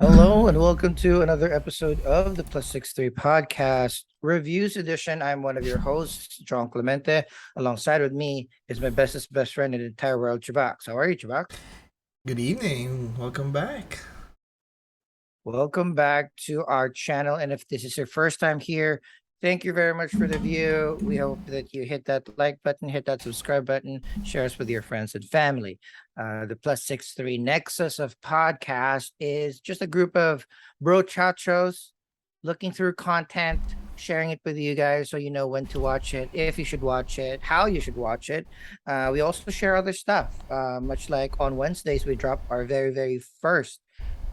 Hello and welcome to another episode of the Plus 63 Podcast Reviews Edition. I'm one of your hosts, John Clemente. Alongside with me is my bestest best friend in the entire world, Chubax. How are you, Chubax? Good evening. Welcome back. Welcome back to our channel. And if this is your first time here, thank you very much for the view. We hope that you hit that like button, hit that subscribe button, share us with your friends and family. The Plus 63 Nexus of podcast is just a group of bro chachos looking through content, sharing it with you guys so you know when to watch it, if you should watch it, how you should watch it. We also share other stuff, much like on Wednesdays, we drop our very first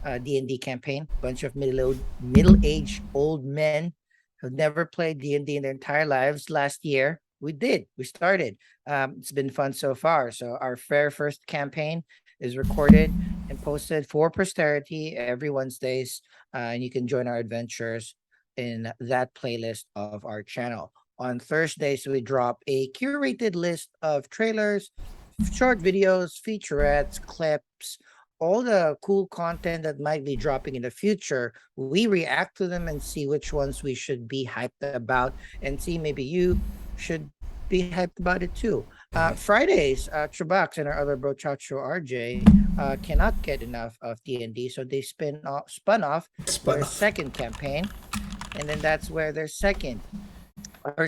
D&D campaign. Bunch of middle-aged old men who never played D&D in their entire lives. Last year, we did. We started. It's been fun so far. So our fair first campaign is recorded and posted for posterity every Wednesdays, and you can join our adventures in that playlist of our channel. On Thursdays, we drop a curated list of trailers, short videos, featurettes, clips, all the cool content that might be dropping in the future. We react to them and see which ones we should be hyped about, and see maybe you should be hyped about it too. Fridays, Trubax and our other brochacho RJ cannot get enough of D&D, so they spun off Spun their off. second campaign, and then that's where their second kind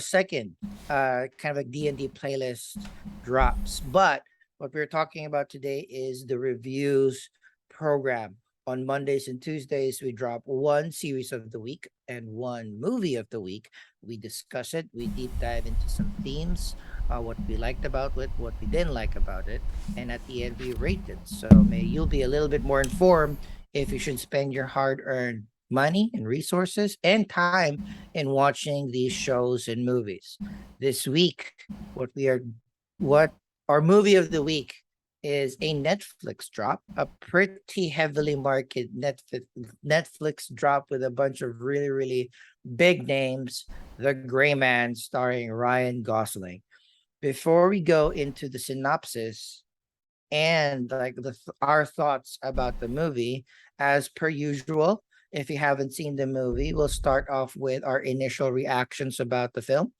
of a D&D playlist drops. But what we're talking about today is the reviews program. On Mondays and Tuesdays, we drop one series of the week and one movie of the week. We discuss it, we deep dive into some themes, what we liked about it, what we didn't like about it, and at the end, we rate it. So may you'll be a little bit more informed if you should spend your hard earned money and resources and time in watching these shows and movies. This week, what we are what our movie of the week is a Netflix drop, a pretty heavily marketed Netflix drop with a bunch of really big names. The Gray Man, starring Ryan Gosling. Before we go into the synopsis and like our thoughts about the movie, as per usual, if you haven't seen the movie, we'll start off with our initial reactions about the film.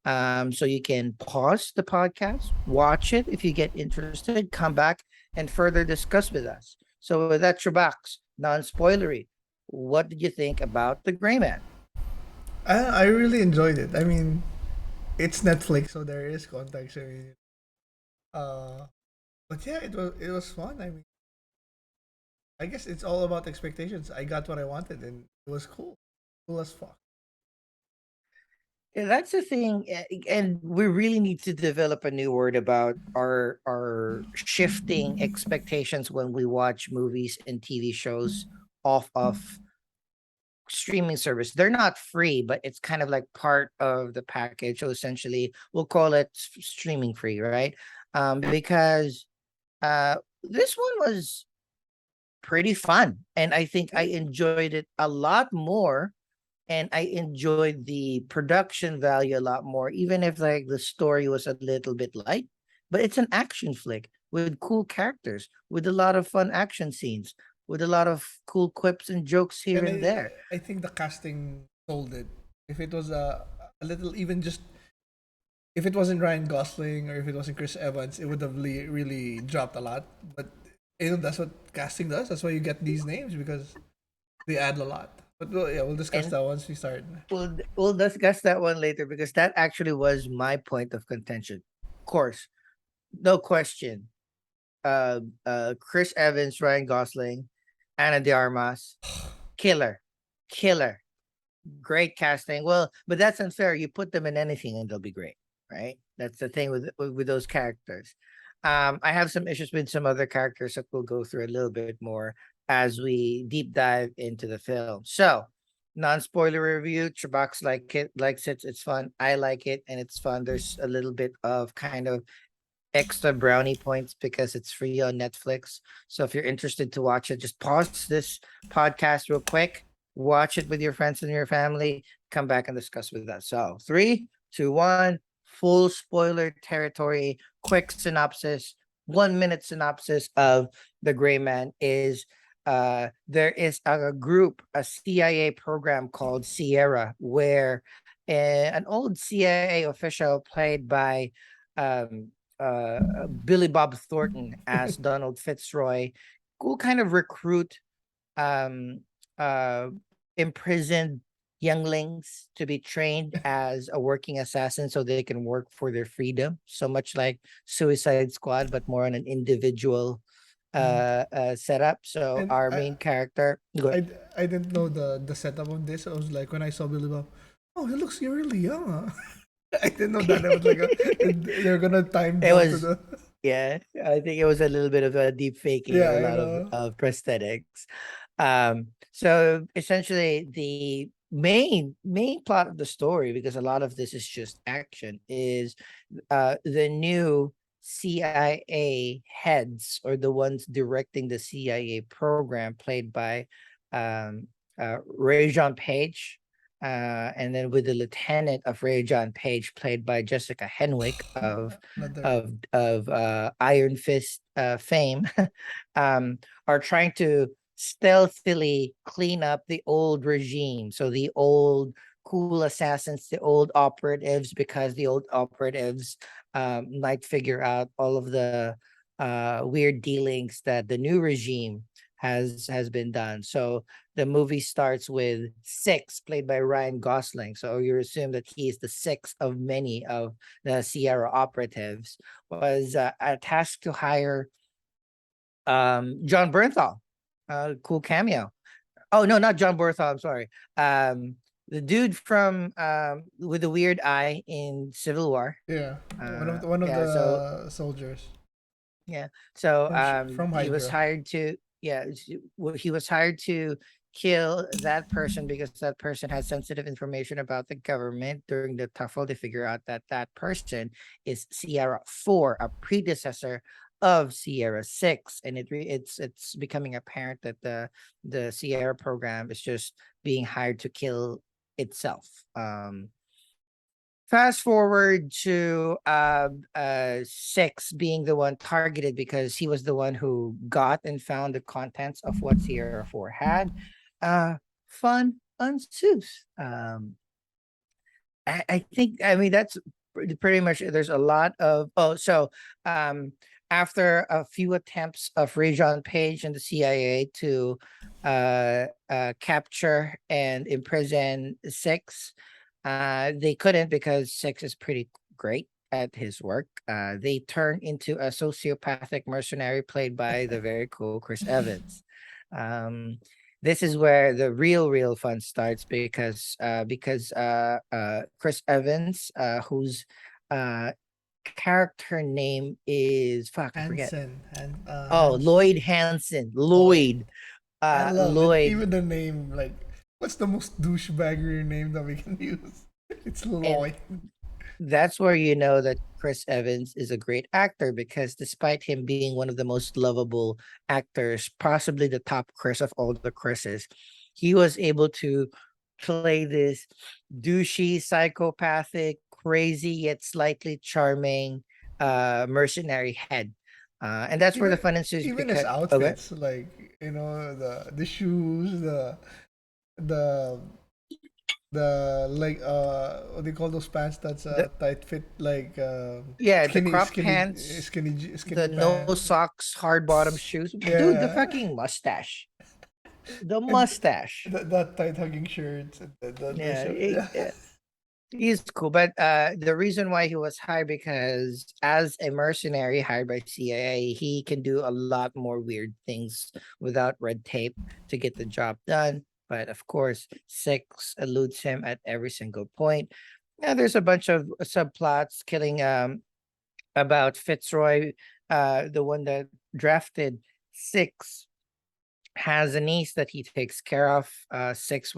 So you can pause the podcast, watch it if you get interested, come back and further discuss with us. So with that, Trubax, non-spoilery, what did you think about the Gray Man? I really enjoyed it. I mean, it's Netflix, so there is context. Uh, but yeah, it was fun. I mean, I guess it's all about expectations. I got what I wanted, and it was cool. Cool as fuck. Yeah, that's the thing, and we really need to develop a new word about our shifting expectations when we watch movies and TV shows off of streaming service. They're not free, but it's kind of like part of the package. So essentially, we'll call it streaming free, right? Because this one was pretty fun, and I think I Yeah, enjoyed it a lot more, and I enjoyed the production value a lot more, even if like the story was a little bit light. But it's an action flick with cool characters, with a lot of fun action scenes, with a lot of cool quips and jokes here and and there. I think the casting sold it. If it was a little even just if it wasn't Ryan Gosling or if it wasn't Chris Evans, it would have really dropped a lot. But that's what casting does. That's why you get these names because they add a lot. But yeah, we'll discuss And that once we start. we'll discuss that one later because that actually was my point of contention. Of course, no question. Chris Evans, Ryan Gosling, Anna de Armas, killer, killer, great casting. Well, but that's unfair. You put them in anything and they'll be great, right? That's the thing with those characters. I have some issues with some other characters that we'll go through a little bit more as we deep dive into the film. So, non-spoiler review. Trubox likes it. It's fun. I like it, and it's fun. There's a little bit of kind of extra brownie points because it's free on Netflix. So if you're interested to watch it, just pause this podcast real quick, watch it with your friends and your family, come back and discuss with us. So 3, 2, 1, full spoiler territory, quick synopsis, 1 minute synopsis of The Gray Man is there is a group, a CIA program called Sierra, where an old CIA official played by um, Billy Bob Thornton as Donald Fitzroy will kind of recruit um, uh, imprisoned younglings to be trained as a working assassin so they can work for their freedom. So much like Suicide Squad, but more on an individual Mhm. setup. So And our main character, go. I didn't know the setup of this. I was like, when I saw Billy Bob, oh, he looks really young. Huh? I didn't know that. I was like, they're gonna time It jump to was, the. yeah, I think it was a little bit of a deep faking Yeah, or a I lot know. of prosthetics. So essentially the main plot of the story, because a lot of this is just action, is the new CIA heads, or the ones directing the CIA program, played by um Ray John Page. And then with the lieutenant of Ray John Page, played by Jessica Henwick Another. Iron Fist fame, are trying to stealthily clean up the old regime. So the old cool assassins, the old operatives, because the old operatives might figure out all of the weird dealings that the new regime has been done. So the movie starts with Six, played by Ryan Gosling. So you assume that he is the sixth of many of the Sierra operatives. Was tasked to hire John Bernthal, cool cameo. Oh no, not John Bernthal. I'm sorry. The dude from with the weird eye in Civil War. Yeah, one of Yeah. So the soldiers yeah. So from he was Hydra. hired to, yeah, he was hired to kill that person because that person has sensitive information about the government. During the tuffle, they figure out that that person is Sierra 4, a predecessor of Sierra 6, and it's becoming apparent that the Sierra program is just being hired to kill itself. Fast forward to Six being the one targeted because he was the one who got and found the contents of what Sierra 4 had. Fun ensues. I think, I mean, that's pretty much it. There's a lot of, um after a few attempts of Rajon Page and the CIA to capture and imprison Six, they couldn't because Six is pretty great at his work. They turn into a sociopathic mercenary played by the very cool Chris Evans. Um, this is where the real fun starts because Chris Evans, whose uh character name is, fuck, I forget. Oh, Hansen. Lloyd Hansen. Lloyd. I love it. Lloyd. Even the name, like, what's the most douchebaggery name that we can use? It's And Lloyd. that's where you know that Chris Evans is a great actor, because despite him being one of the most lovable actors, possibly the top Chris of all the Chris's, he was able to play this douchey, psychopathic, crazy yet slightly charming mercenary head. And that's where the Even fun ensues even his because, okay. outfits, like, the shoes, the like, what do you call those pants that's The tight fit, like, Yeah, the skinny crop skinny pants, skinny the no pants. socks, hard bottom shoes. Dude, the Yeah. fucking mustache. The And mustache. that tight hugging shirts, and the Yeah, shirt. Yeah. he's cool. But the reason why he was hired, because as a mercenary hired by CIA, he can do a lot more weird things without red tape to get the job done. But of course, Six eludes him at every single point. Now there's a bunch of subplots killing about Fitzroy, the one that drafted Six, has a niece that he takes care of. Six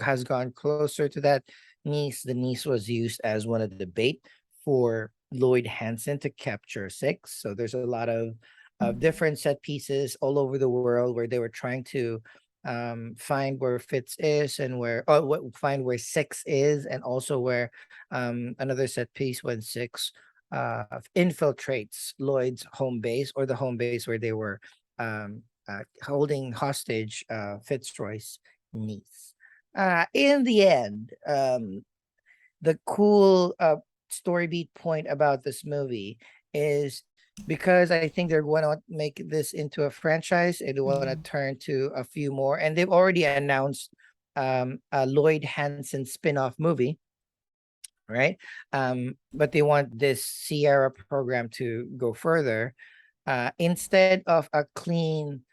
has gone closer to that niece. The niece was used as one of the bait for Lloyd Hansen to capture Six. So there's a lot of different set pieces all over the world where they were trying to find where Fitz is, and find where Six is, and also where another set piece when Six infiltrates Lloyd's home base, or the home base where they were holding hostage Fitzroy's niece. In the end, the cool story beat point about this movie is because I think they're going to make this into a franchise and they want to Mhm. turn to a few more, and they've already announced a Lloyd Hansen spin-off movie, right? But they want this Sierra program to go further. Instead of a clean,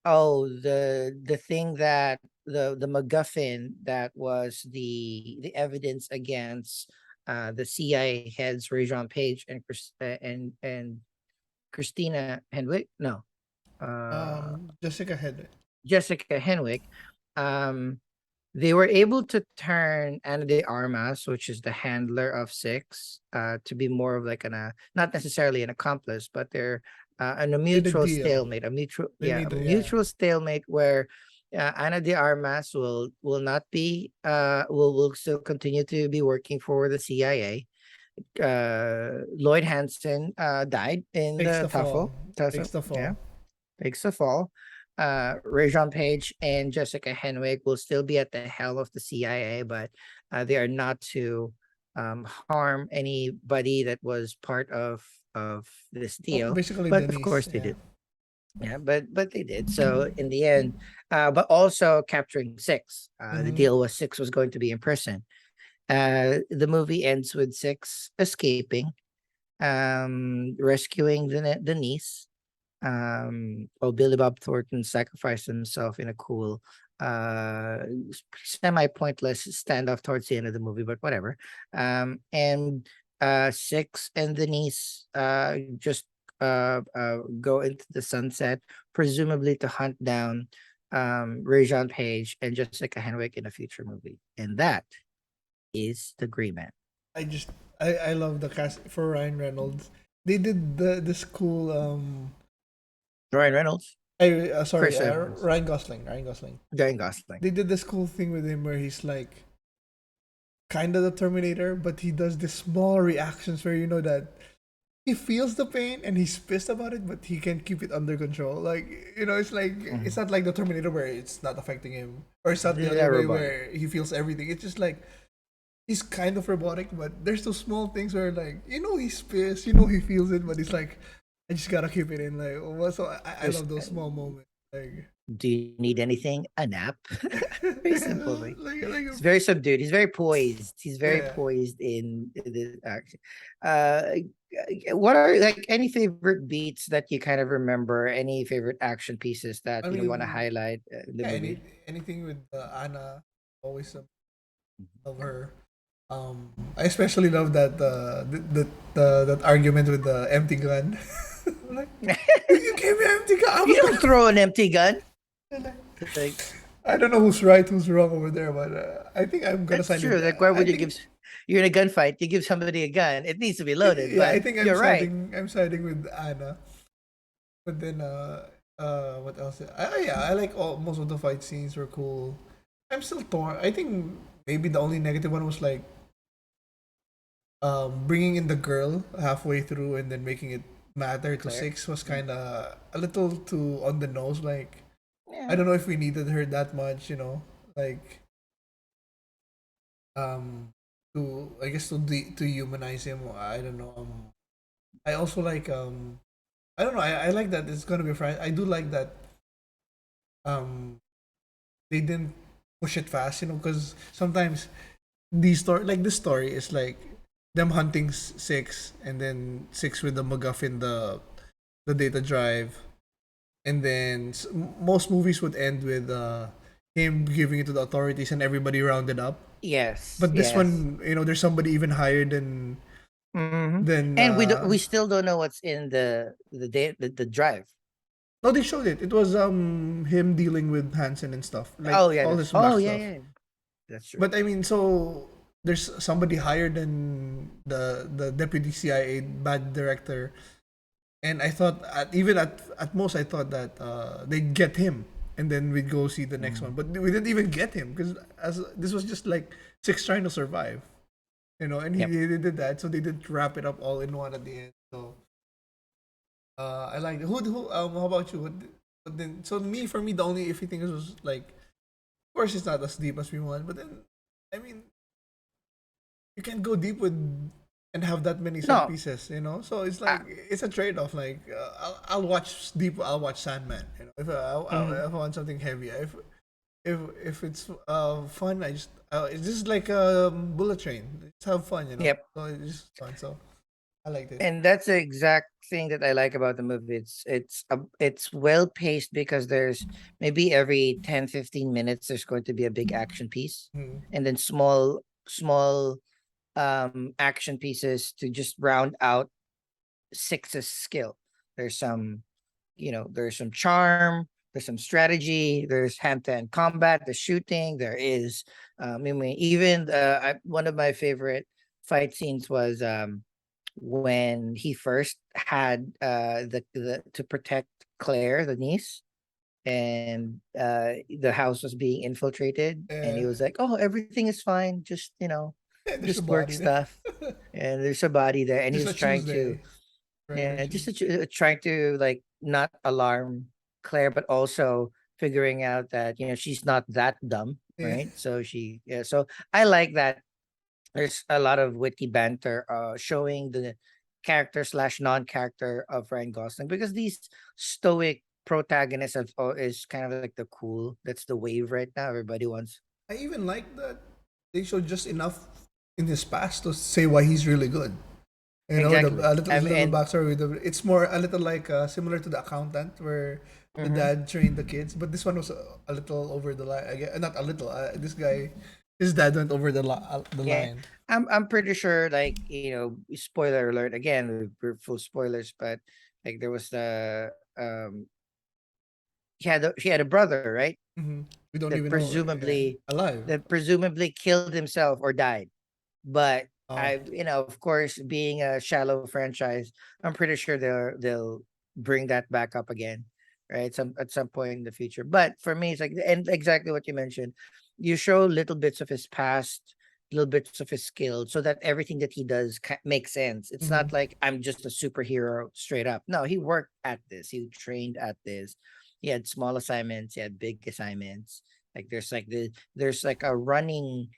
oh, the thing that the MacGuffin that was the evidence against the CIA heads Rajon Page and and Christina Henwick, no, uh Jessica Hedrick. Jessica Henwick. um they were able to turn Ana de Armas, which is the handler of Six, to be more of like not necessarily an accomplice, but they're in a Did a mutual deal. stalemate, a mutual, They yeah, made a the yeah. mutual stalemate where Ana de Armas will not be will still continue to be working for the CIA. Lloyd Hansen died in Takes the the fall. tussle, Takes the yeah, fall. takes the fall. Rajon Page and Jessica Henwick will still be at the helm of the CIA, but they are not to harm anybody that was part of this Oh, deal. basically But of Denise. course they Yeah. did. Yeah, but they did. So in the end, but also capturing Six. The Mm-hmm. deal was Six was going to be in prison. The movie ends with Six escaping, rescuing the niece, Billy Bob Thornton sacrificed himself in a cool semi-pointless standoff towards the end of the movie, but whatever. And Six and the niece just go into the sunset, presumably to hunt down Rajon Page and Jessica Henwick in a future movie, and that is the agreement. I just I love the cast for Ryan Reynolds. They did this cool Ryan Reynolds, I sorry, Chris Evans, Ryan Gosling. Ryan Gosling. Ryan Gosling. They did this cool thing with him where he's like kind of the Terminator, but he does this small reactions where you know that he feels the pain and he's pissed about it, but he can keep it under control. Like you know, it's like it's Mhm. not like the Terminator where it's not affecting him, or it's not the other They're way robotic. where he feels everything. It's just like he's kind of robotic, but there's those small things where like you know he's pissed, you know he feels it, but he's like, I just gotta keep it in. Like, well, so I There's love those small moments. Like, Do you need anything? A nap? Very simple, right? like He's very subdued. He's very poised. He's very yeah. poised in the action. Uh, what are like any favorite beats that you kind of remember? Any favorite action pieces that I want to mean, highlight in the yeah. movie? Anything with Anna, always love her. I especially love that that argument with the empty gun. Like, you gave me an empty gun. I You was don't gonna. throw an empty gun. Like, Like I don't know who's right, who's wrong over there, but I think I'm gonna that's side true. with. Like why I would you think give? You're in a gunfight. You give somebody a gun. It needs to be loaded. yeah, I But think I'm you're right. siding. I'm siding with Anna. But then what else? Yeah, I like all most of the fight scenes were cool. I'm still torn. I think maybe the only negative one was like bringing in the girl halfway through and then making it matter to Claire. Six was kind of a little too on the nose. Like I Yeah. don't know if we needed her that much, you know, like um to I guess to humanize him. I don't know. I also like I don't know. I like that it's gonna be fried. I do like that um they didn't push it fast, you know, because sometimes these story like this story is like them hunting Six and then Six with the MacGuffin, the data drive, and then most movies would end with him giving it to the authorities and everybody rounded up. Yes. But this Yes. one, you know, there's somebody even higher than And we still don't know what's in the drive. no, they showed it. It was him dealing with Hansen and stuff, like Oh yeah, all that's his oh black yeah, stuff. yeah. That's true. But I mean, so there's somebody higher than the deputy CIA bad director, and I thought at most I thought that they'd get him, and then we'd go see the next one. Mhm. But we didn't even get him because as this was just like Six trying to survive, you know, and Yep. they did that, so they did wrap it up all in one at the end. So I like it. Who how about you? But then, so for me, the only iffy thing was like, of course, it's not as deep as we want. But then, I mean, you can't go deep with and have that many set No, pieces, you know. So it's uh, like it's a trade off. Like I'll watch deep. I'll watch Sandman. You know, mhm. if I want something heavy, if it's fun, it's just like a bullet train. Just have fun, you know. Yep. So it's just fun. So I liked it. And that's the exact thing that I like about the movie. It's well paced because there's maybe every 10-15 minutes there's going to be a big action piece, Mm. and then small action pieces to just round out Six's skill. There's some, there's some charm, there's some strategy, there's hand-to-hand combat, the shooting, there is I mean, even one of my favorite fight scenes was when he first had the to protect Claire, the niece, and the house was being infiltrated, and Yeah, he was like, "Oh, everything is fine, just there's a just work body there. stuff." And there's a body there, and he Just was a trying to, Tuesday, regular yeah, just Tuesday. trying to like not alarm Claire, but also figuring out that she's not that dumb, Yeah. right? So yeah, so I like that there's a lot of witty banter showing the character slash non-character of Ryan Gosling, because these stoic protagonists is kind of like the cool, that's the wave right now. Everybody wants. I even like that they showed just enough in his past to say why he's really good. You know, the Exactly. little I mean, little and backstory with it's more a little like similar to the accountant where the mhm. dad trained the kids, but this one was a little over the line. Not a little. This guy, his dad went over the Yeah, line. I'm pretty sure, like, spoiler alert again, we're full spoilers, but like there was the he had a brother, right? Hmm. We don't That even know. Yeah, presumably alive. killed himself or died. But Oh. of course, being a shallow franchise, I'm pretty sure they'll bring that back up again, right? At some point in the future. But for me, it's like, and exactly what you mentioned. You show little bits of his past, little bits of his skill, so that everything that he does makes sense. It's Hmm. not like I'm just a superhero straight up. No, he worked at this. He trained at this. He had small assignments. He had big assignments. Like there's like a running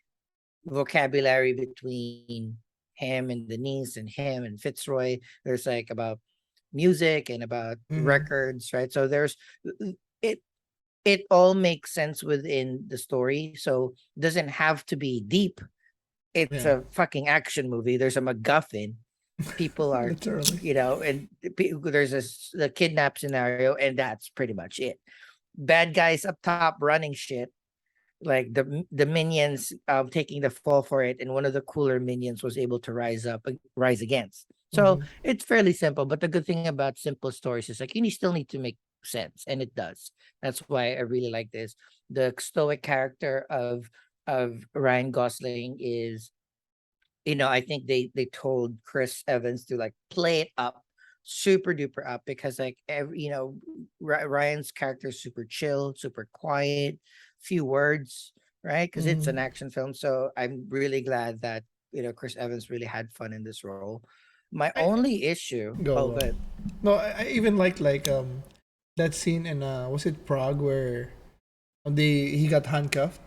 vocabulary between him and Denise and him and Fitzroy. There's like about music and about Hmm. records, right? So it it all makes sense within the story. So it doesn't have to be deep. It's Yeah. a fucking action movie. There's a MacGuffin. People are, Literally. and there's the kidnap scenario, and that's pretty much it. Bad guys up top running shit, like the minions taking the fall for it, and one of the cooler minions was able to rise against. So Hmm. it's fairly simple, but the good thing about simple stories is like you still need to make sense, and it does. That's why I really like this. The stoic character of Ryan Gosling is, I think they told Chris Evans to like play it up, super duper up, because like Ryan's character is super chill, super quiet, few words, right? Because it's Hmm. an action film. So I'm really glad that Chris Evans really had fun in this role. My I only issue, go oh go. good. No, I even like that scene in was it Prague where he got handcuffed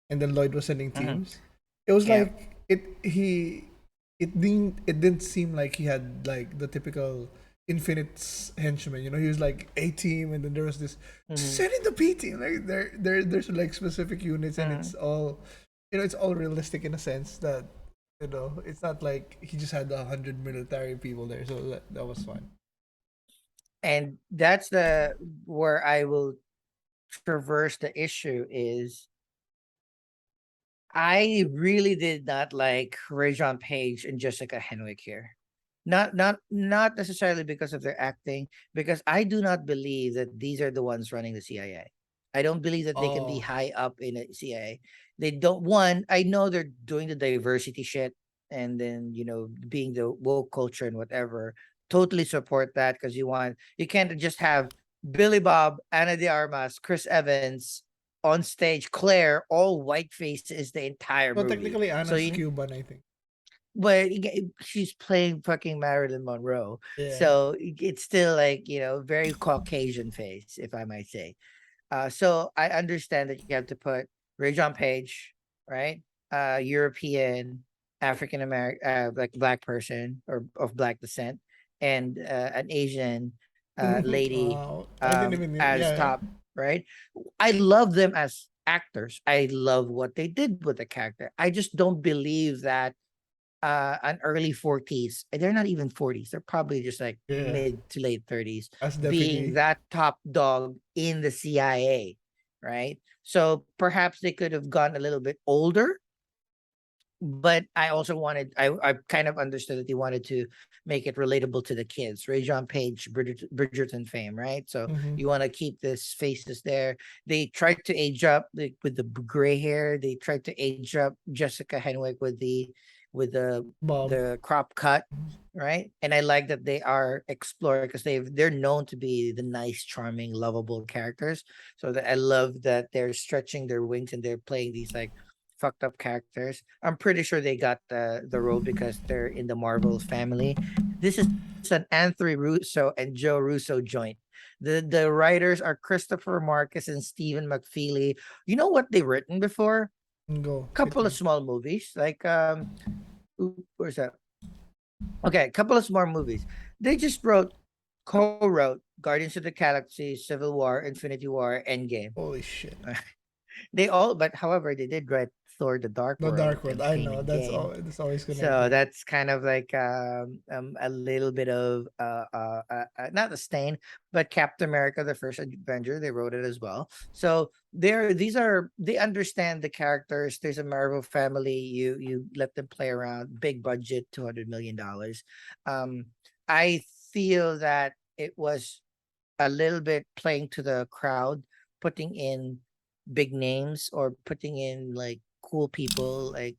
and then Lloyd was sending Mhm. teams. It was Yeah. like it didn't seem like he had like the typical Infinite's henchman. You know, he was like A team, and then there was this Hmm. send in the B team. Like there's like specific units, and it's Hmm. all it's all realistic in a sense that it's not like he just had 100 military people there. So that was fun. And that's the where I will traverse the issue is I really did not like Rajon Page and Jessica Henwick here. Not necessarily because of their acting, because I do not believe that these are the ones running the CIA. I don't believe that they can be Oh. high up in the CIA. They don't. One, I know they're doing the diversity shit, and then being the woke culture and whatever. Totally support that, because you can't just have Billy Bob, Ana de Armas, Chris Evans on stage, Claire, all white faces the entire Well, movie. technically, So Anna's Cuban, I think. but she's playing fucking Marilyn Monroe. Yeah. So it's still like, very Caucasian face, if I might say. So I understand that you have to put Ray John Page, right? European, African American, like black person or of black descent, and an Asian lady Wow. I didn't even. as Yeah. top, right? I love them as actors. I love what they did with the character. I just don't believe that an early 40s, and they're not even 40s, they're probably just like Yeah. mid to late 30s, That's being definitely. that top dog in the CIA, right? So perhaps they could have gone a little bit older, but I also wanted, I kind of understood that they wanted to make it relatable to the kids. Ray John Page, Bridgerton fame, right? So Mm-hmm. you want to keep this faces there. They tried to age up, like, with the gray hair. They tried to age up Jessica Henwick with the Bob. the crop cut, right? And I like that they are explored because they're known to be the nice, charming, lovable characters. So that I love that they're stretching their wings and they're playing these like fucked up characters. I'm pretty sure they got the role because they're in the Marvel family. This is an Anthony Russo and Joe Russo joint. The writers are Christopher Marcus and Stephen McFeely. You know what they've written before? Go. Hit Couple of me. small movies. Like where's that? Okay, a couple of small movies. They just co-wrote Guardians of the Galaxy, Civil War, Infinity War, Endgame. Holy shit. They all, but however, they did write Thor: The Dark The World Dark World. and I Pain know. and That's all. Gain. That's always So connected. that's kind of like a little bit of not the stain, but Captain America, the first Avenger, they wrote it as well. So they understand the characters. There's a Marvel family. You let them play around. Big budget, $200 million. I feel that it was a little bit playing to the crowd, putting in big names or putting in like cool people like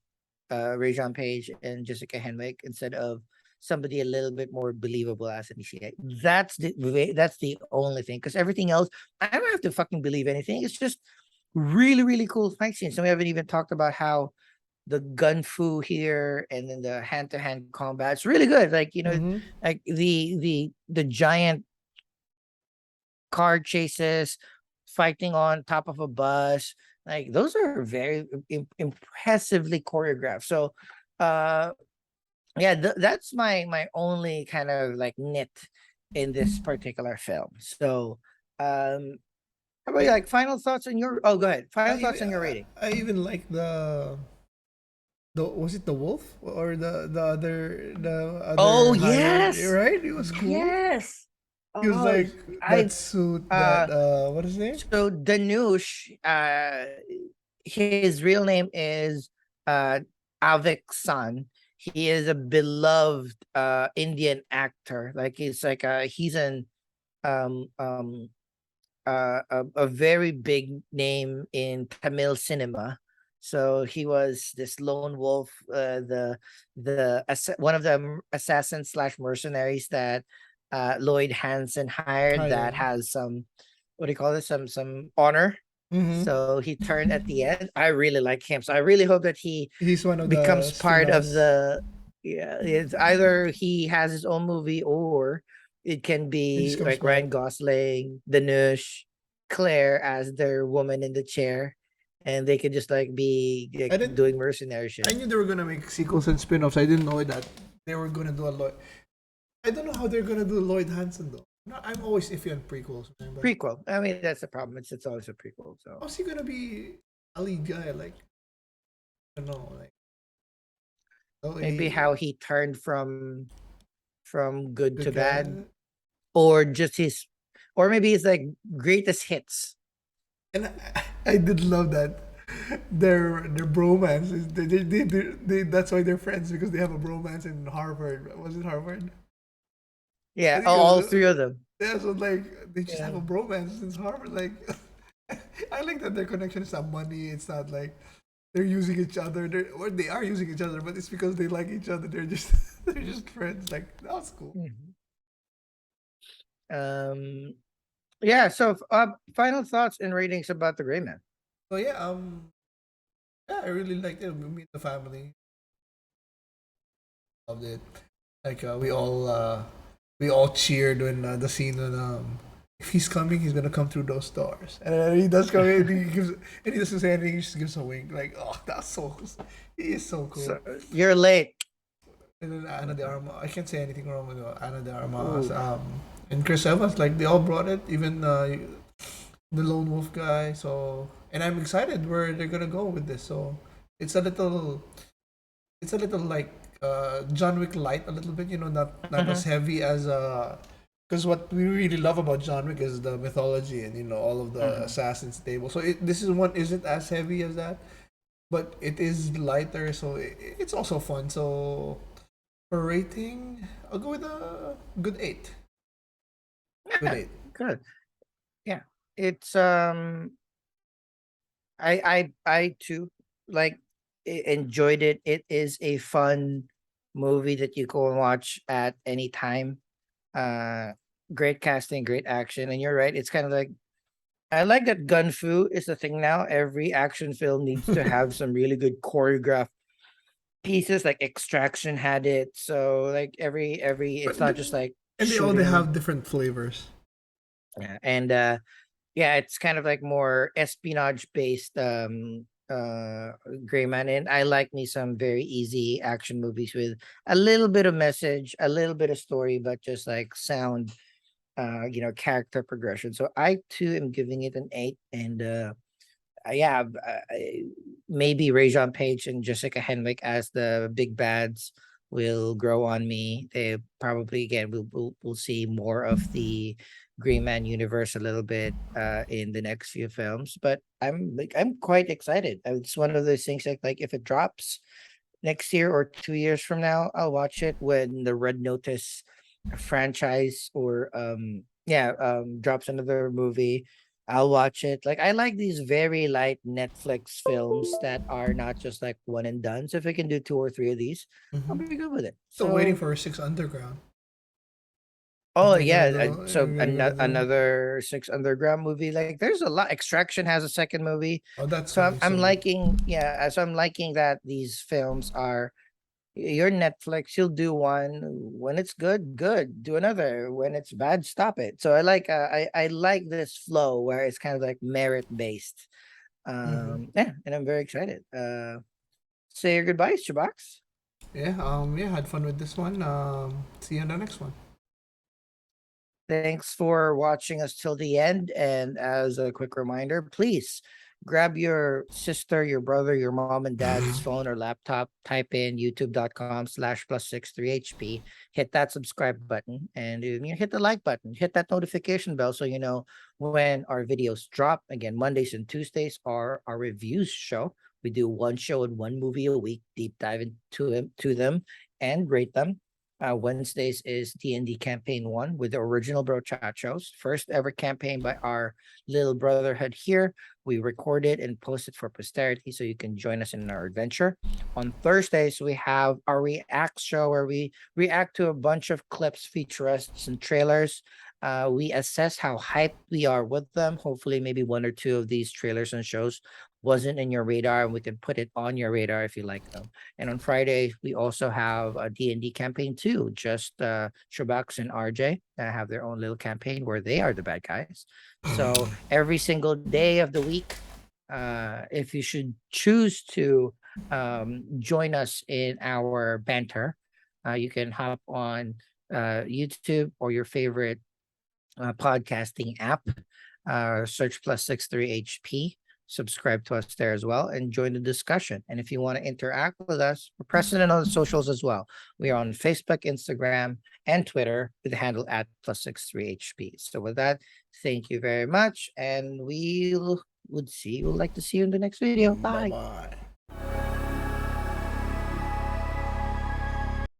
Rajon Page and Jessica Henwick instead of somebody a little bit more believable as an ECA. That's the only thing. Because everything else, I don't have to fucking believe anything. It's just really, really cool fight scenes. And we haven't even talked about how the gun fu here and then the hand-to-hand combat. It's really good. Like, Mm-hmm. like the giant car chases, fighting on top of a bus. Like those are very impressively choreographed. So, uh, yeah, that's my only kind of like nit in this particular film. So, how about you, I, like final thoughts on your? Oh, go ahead. I Final even thoughts on your rating. I even like the was it the wolf or the other Oh hired, yes, right? It was cool. yes. He was Oh, like that I suit uh that what is his name? so Danush, his real name is Avik San. He is a beloved Indian actor. Like he's an um um a very big name in Tamil cinema. So he was this lone wolf, one of the assassins slash mercenaries that Lloyd Hansen hired that Hired. has some, what do you call this? Some honor. Mm-hmm. So he turned at the end. I really like him. So I really hope that he He's one of the becomes part of spin-offs. yeah, it's either he has his own movie or it can He just be comes like back. Ryan Gosling, Danush, Claire as their woman in the chair, and they could just like be I like didn't. doing mercenary I shit. knew they were gonna make sequels and spin-offs. I didn't know that they were gonna do a lot. I don't know how they're gonna do Lloyd Hansen though. No, I'm always iffy on prequels, man. But Prequel. I mean, that's the problem. It's always a prequel. So how's he gonna be a lead guy? Like I don't know. Like oh, maybe a how he turned from good good to bad, guy. or just his, or maybe it's like greatest hits. And I did love that their bromance is that's why they're friends because they have a bromance in Harvard. Was it Harvard? I Yeah, think it all was. three of them. Yeah, so like they just have Yeah. a bromance since Harvard. Like I like that their connection is not money. It's not like they're using each other. Or they are using each other, but it's because they like each other. They're just they're just friends. Like that was cool. Mhm. Um, yeah. So, final thoughts and ratings about the Gray Man. So yeah, yeah, I really liked it. We meet the family. loved it. Like we all cheered when the scene when if he's coming, he's gonna come through those doors, and then he does come in, and he doesn't say anything, he just gives a wink. Like, oh, that's so, he is so So cool. you're late. And then Ana de Armas, I can't say anything wrong with Ana de Armas. Ooh. And Chris Evans, like they all brought it, even the lone wolf guy. So, and I'm excited where they're gonna go with this. So, it's a little, it's a little like John Wick light, a little bit. Not as Mhm. heavy as because what we really love about John Wick is the mythology and all of the Mhm. assassins table. So this is one isn't as heavy as that, but it is lighter. So it's also fun. So for rating, I'll go with a good 8. Good Yeah, 8. good. Yeah. It's I too like enjoyed it. It is a fun movie that you go and watch at any time. Uh Great casting, great action. And you're right, it's kind of like I like that gun fu is the thing now. Every action film needs to have some really good choreographed pieces, like Extraction had it. So like every it's But not just like and they shooting. have different flavors. Yeah. And yeah, it's kind of like more espionage based gray man. And I like me some very easy action movies with a little bit of message, a little bit of story, but just like sound character progression. So I too am giving it an 8. And yeah, maybe Rajon Page and Jessica Henwick as the big bads will grow on me. They probably again we'll see more of the Green Man universe a little bit in the next few films. But I'm quite excited. It's one of those things like if it drops next year or 2 years from now, I'll watch it when the Red Notice franchise or drops another movie. I'll watch it. Like I like these very light Netflix films that are not just like one and done. So if I can do two or three of these, I'll be good with it. Still waiting So for Six Underground. If oh they're gonna yeah, go, so they're gonna do. another Six Underground movie. Like there's a lot. Extraction has a second movie. Oh, that's So I'm coming I'm soon. liking so I'm liking that these films are your Netflix, you'll do one when it's good, good. Do another when it's bad, stop it. So I like this flow where it's kind of like merit based. Mm-hmm. Yeah, and I'm very excited. Say your goodbyes, Chubax. Yeah. Yeah. Had fun with this one. See you in the next one. Thanks for watching us till the end. And as a quick reminder, please grab your sister, your brother, your mom and dad's phone or laptop, type in youtube.com/plus63hp, hit that subscribe button, and hit the like button, hit that notification bell so you know when our videos drop. Again, Mondays and Tuesdays are our reviews show. We do one show and one movie a week, deep dive to them and rate them. Wednesdays is D&D Campaign 1 with the original Bro Chat shows. First ever campaign by our little brotherhood here. We record it and post it for posterity so you can join us in our adventure. On Thursdays, we have our React show where we react to a bunch of clips, featurettes, and trailers. We assess how hyped we are with them. Hopefully, maybe one or two of these trailers and shows wasn't in your radar, and we can put it on your radar if you like them. And on Friday, we also have a D&D campaign too. Just Shubax and RJ that have their own little campaign where they are the bad guys. So every single day of the week, if you should choose to join us in our banter, you can hop on YouTube or your favorite podcasting app. Search +63HP. Subscribe to us there as well and join the discussion. And if you want to interact with us, we're present on the socials as well. We are on Facebook, Instagram, and Twitter with the handle at +63HP. So with that, thank you very much. And we would like to see you in the next video. Bye Bye. bye.